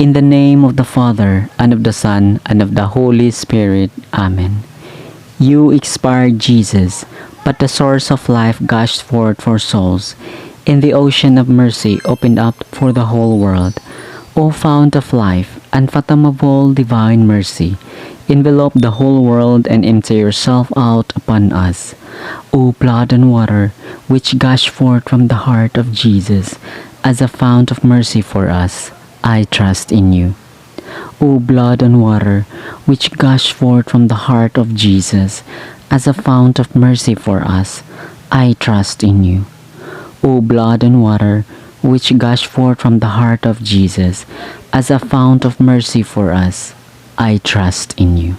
In the name of the Father, and of the Son, and of the Holy Spirit. Amen. You expired, Jesus, but the source of life gushed forth for souls, and the ocean of mercy opened up for the whole world. O Fount of Life, unfathomable divine mercy, envelop the whole world and empty yourself out upon us. O blood and water, which gush forth from the heart of Jesus as a fount of mercy for us, I trust in you. O blood and water, which gush forth from the heart of Jesus as a fount of mercy for us, I trust in you. O blood and water, which gush forth from the heart of Jesus as a fount of mercy for us, I trust in you.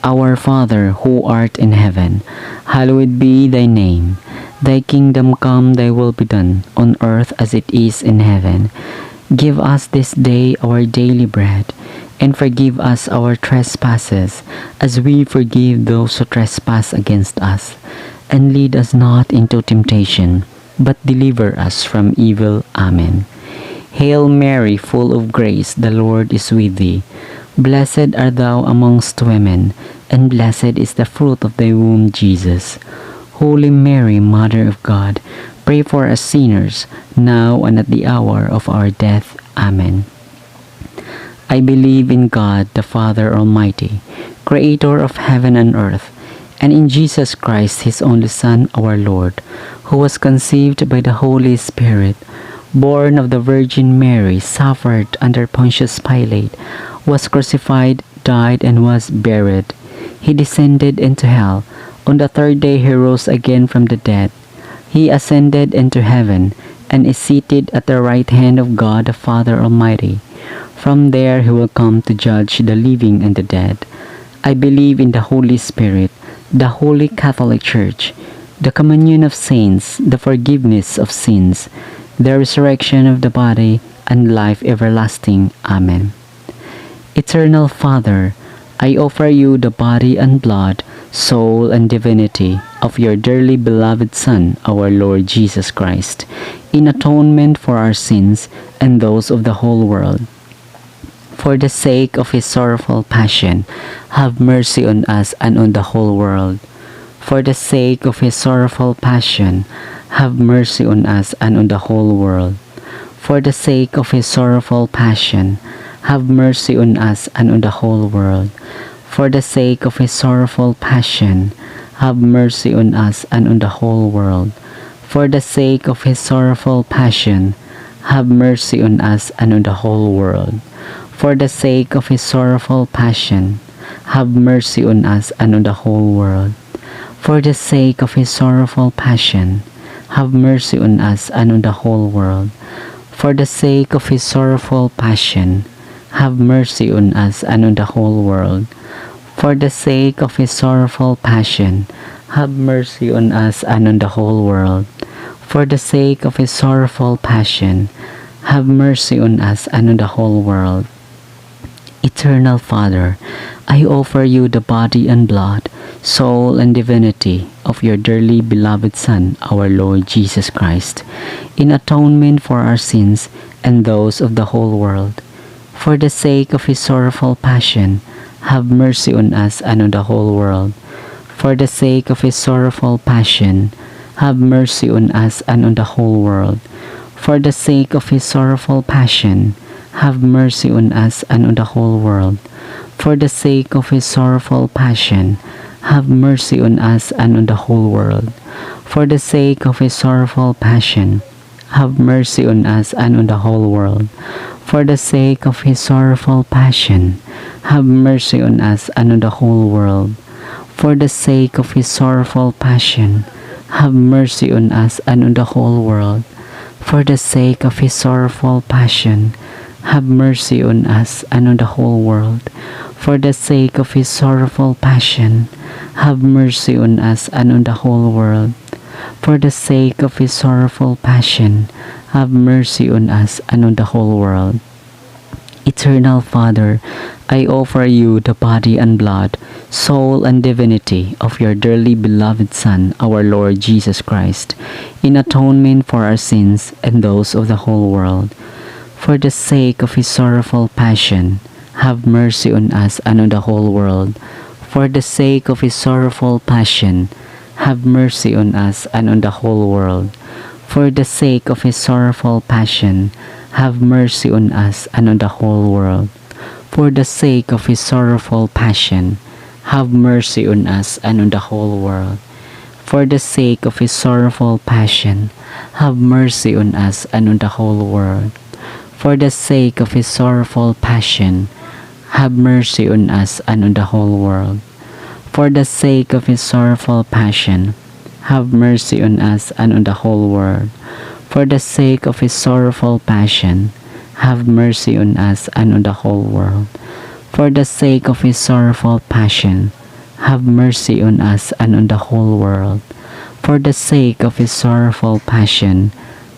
Our Father, who art in heaven, hallowed be thy name. Thy kingdom come, thy will be done, on earth as it is in heaven. Give us this day our daily bread, and forgive us our trespasses, as we forgive those who trespass against us. And lead us not into temptation, but deliver us from evil. Amen. Hail Mary, full of grace, the Lord is with thee. Blessed art thou amongst women, and blessed is the fruit of thy womb, Jesus. Holy Mary, Mother of God, pray for us sinners, now and at the hour of our death. Amen. I believe in God, the Father Almighty, Creator of heaven and earth, and in Jesus Christ, his only Son, our Lord, who was conceived by the Holy Spirit, born of the Virgin Mary, suffered under Pontius Pilate, was crucified, died, and was buried. He descended into hell. On the third day he rose again from the dead. He ascended into heaven, and is seated at the right hand of God the Father Almighty. From there he will come to judge the living and the dead. I believe in the Holy Spirit, the Holy Catholic Church, the communion of saints, the forgiveness of sins, the resurrection of the body, and life everlasting. Amen. Eternal Father, I offer you the body and blood, soul and divinity of your dearly beloved Son, our Lord Jesus Christ, in atonement for our sins and those of the whole world. For the sake of his sorrowful passion, have mercy on us and on the whole world. For the sake of his sorrowful passion, have mercy on us and on the whole world. For the sake of his sorrowful passion, have mercy on us and on the whole world. For the sake of his sorrowful passion, have mercy on us and on the whole world. For the sake of his sorrowful passion, have mercy on us and on the whole world. For the sake of his sorrowful passion, have mercy on us and on the whole world. For the sake of his sorrowful passion, have mercy on us and on the whole world. For the sake of his sorrowful passion, have mercy on us and on the whole world. For the sake of his sorrowful passion, have mercy on us and on the whole world. For the sake of his sorrowful passion, have mercy on us and on the whole world. Eternal Father, I offer you the body and blood, soul and divinity of your dearly beloved Son, our Lord Jesus Christ, in atonement for our sins and those of the whole world. For the sake of his sorrowful passion, have mercy on us and on the whole world. For the sake of his sorrowful passion, have mercy on us and on the whole world. For the sake of his sorrowful passion, have mercy on us and on the whole world. For the sake of his sorrowful passion, have mercy on us and on the whole world. For the sake of his sorrowful passion, have mercy on us and on the whole world. For the sake of his sorrowful passion, have mercy on us and on the whole world. For the sake of his sorrowful passion, have mercy on us and on the whole world. For the sake of his sorrowful passion, have mercy on us and on the whole world. For the sake of his sorrowful passion, have mercy on us and on the whole world. For the sake of his sorrowful passion, have mercy on us and on the whole world. Eternal Father, I offer you the body and blood, soul and divinity of your dearly beloved Son, our Lord Jesus Christ, in atonement for our sins and those of the whole world. For the sake of his sorrowful passion, have mercy on us and on the whole world. For the sake of his sorrowful passion, have mercy on us and on the whole world. For the sake of his sorrowful passion, have mercy on us and on the whole world. For the sake of his sorrowful passion, have mercy on us and on the whole world. For the sake of his sorrowful passion, have mercy on us and on the whole world. For the sake of his sorrowful passion, have mercy on us and on the whole world. For the sake of his sorrowful passion, have mercy on us and on the whole world. For the sake of his sorrowful passion, have mercy on us and on the whole world. For the sake of his sorrowful passion, have mercy on us and on the whole world. For the sake of his sorrowful passion,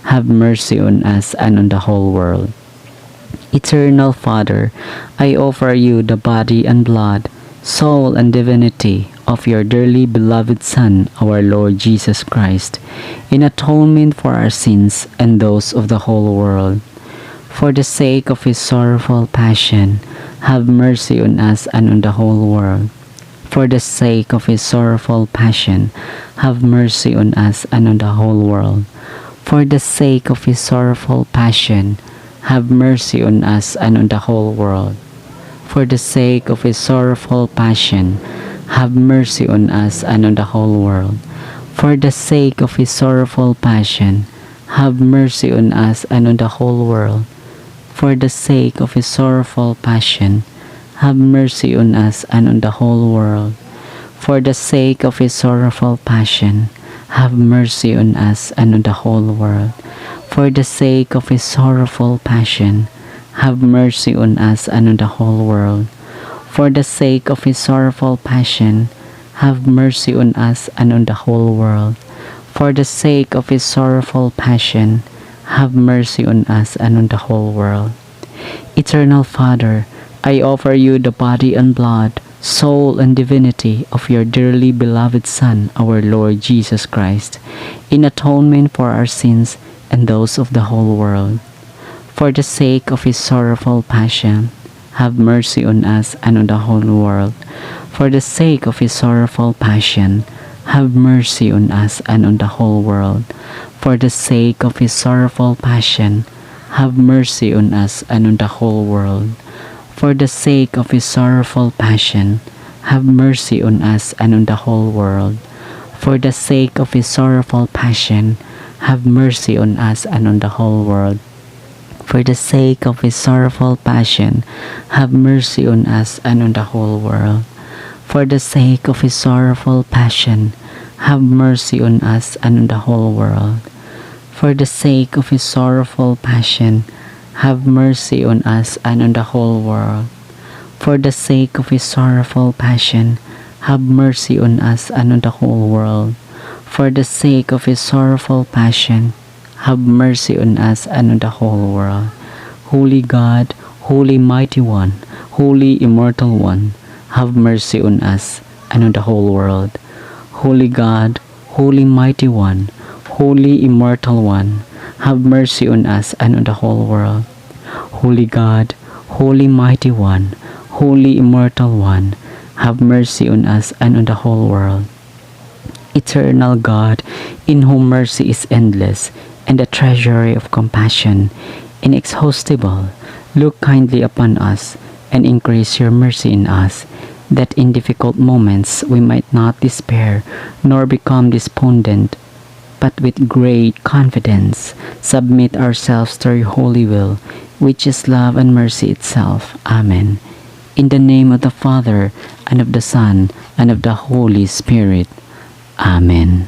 have mercy on us and on the whole world. Eternal Father, I offer you the body and blood, soul and divinity of your dearly beloved Son, our Lord Jesus Christ, in atonement for our sins and those of the whole world. For the sake of his sorrowful passion, have mercy on us and on the whole world. For the sake of his sorrowful passion, have mercy on us and on the whole world. For the sake of his sorrowful passion, have mercy on us and on the whole world. For the sake of his sorrowful passion, have mercy on us and on the whole world. For the sake of his sorrowful passion, have mercy on us and on the whole world. For the sake of his sorrowful passion, have mercy on us and on the whole world. For the sake of his sorrowful passion, have mercy on us and on the whole world. For the sake of his sorrowful passion, have mercy on us and on the whole world. For the sake of his sorrowful passion, have mercy on us and on the whole world. For the sake of his sorrowful passion, have mercy on us and on the whole world. Eternal Father, I offer you the body and blood, soul and divinity of your dearly beloved Son, our Lord Jesus Christ, in atonement for our sins and those of the whole world. For the sake of his sorrowful passion, have mercy on us and on the whole world. For the sake of his sorrowful passion, have mercy on us and on the whole world. For the sake of his sorrowful passion, have mercy on us and on the whole world. For the sake of his sorrowful passion, have mercy on us and on the whole world. For the sake of his sorrowful passion, have mercy on us and on the whole world. For the sake of his sorrowful passion, have mercy on us and on the whole world. For the sake of his sorrowful passion, have mercy on us and on the whole world. For the sake of his sorrowful passion, have mercy on us and on the whole world. For the sake of his sorrowful passion, have mercy on us and on the whole world. For the sake of his sorrowful passion, have mercy on us and on the whole world. Holy God, Holy Mighty One, Holy Immortal One, have mercy on us and on the whole world. Holy God, Holy Mighty One, Holy Immortal One, have mercy on us and on the whole world. Holy God, Holy Mighty One, Holy Immortal One, have mercy on us and on the whole world. Eternal God, in whom mercy is endless, and the treasury of compassion inexhaustible, look kindly upon us, and increase your mercy in us, that in difficult moments we might not despair, nor become despondent, but with great confidence submit ourselves to your holy will, which is love and mercy itself. Amen. In the name of the Father, and of the Son, and of the Holy Spirit. Amen.